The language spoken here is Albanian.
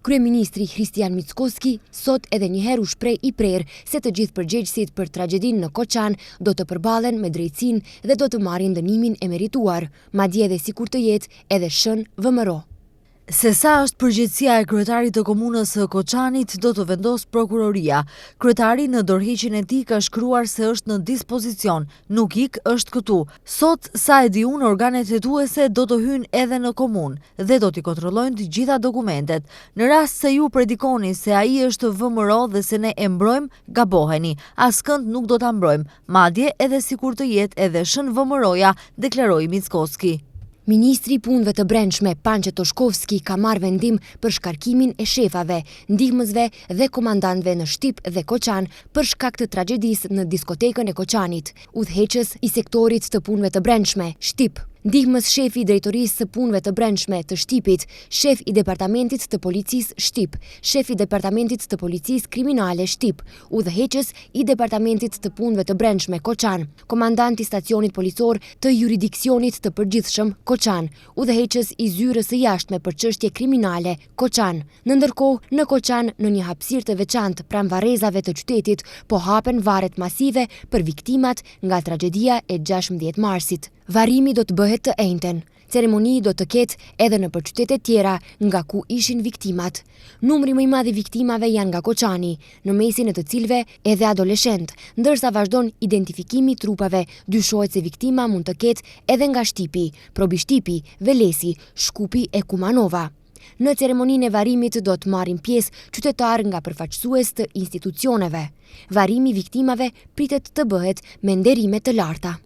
Kryeministri Kristian Mickoski sot edhe njëherë u shpreh i prerë se të gjithë përgjegjësit për tragjedinë në Koçan do të përballen me drejtësinë dhe do të marrin dënimin e merituar, madje edhe sikur të jetë edhe shën VMRO. Se sa është përgjegjësia e kryetarit të komunës së Koçanit do të vendos prokuroria. Kryetari në dorëheqjen e tij ka shkruar se është në dispozicion, nuk ik është këtu. Sot, sa e di unë, organet hetuese do të hyjnë edhe në komunë dhe do t'i kontrollojnë të gjitha dokumentet. Në rast se ju predikoni se ai është VMRO dhe se ne e mbrojmë, gaboheni. Askënd nuk do ta mbrojmë, madje edhe sikur të jetë edhe shën VMRO-ja, deklaroi Mickoski. Ministri i Punëve të Brendshme Pançe Toshkovski ka marrë vendim për shkarkimin e shefave, ndihmësve dhe komandantëve në Shtip dhe Koçan për shkak të tragjedisë në diskotekën e Koçanit. Udhëheqës i sektorit të punëve të brendshme Shtip, ndihmës shefi i drejtorisë së punëve të brendshme të Shtipit, shef i departamentit të policisë Shtip, shef i departamentit të policisë kriminale Shtip, udhëheqës i departamentit të punëve të brendshme Koçan, komandant i stacionit policor të juridiksionit të përgjithshëm Koçan, udhëheqës i zyrës së jashtme për çështje kriminale Koçan. Në ndërkohë, në Koçan, në një hapësirë të veçantë pranë varrezave të qytetit, po hapen varret masive për viktimat nga tragjedia e 16 marsit. Varrimi do të bëhet të njëjtën. Ceremoni do të ketë edhe në qytete tjera nga ku ishin viktimat. Numri më i madh i viktimave janë nga Koçani, në mesin e të cilëve edhe adoleshent, ndërsa vazhdon identifikimi i trupave, dyshohet se viktima mund të ketë edhe nga Shtipi, Probi Shtipi, Velesi, Shkupi e Kumanova. Në ceremoninë e varrimit do të marrin pjesë qytetarë nga përfaqësues të institucioneve. Varrimi i viktimave pritet të bëhet me nderime të larta.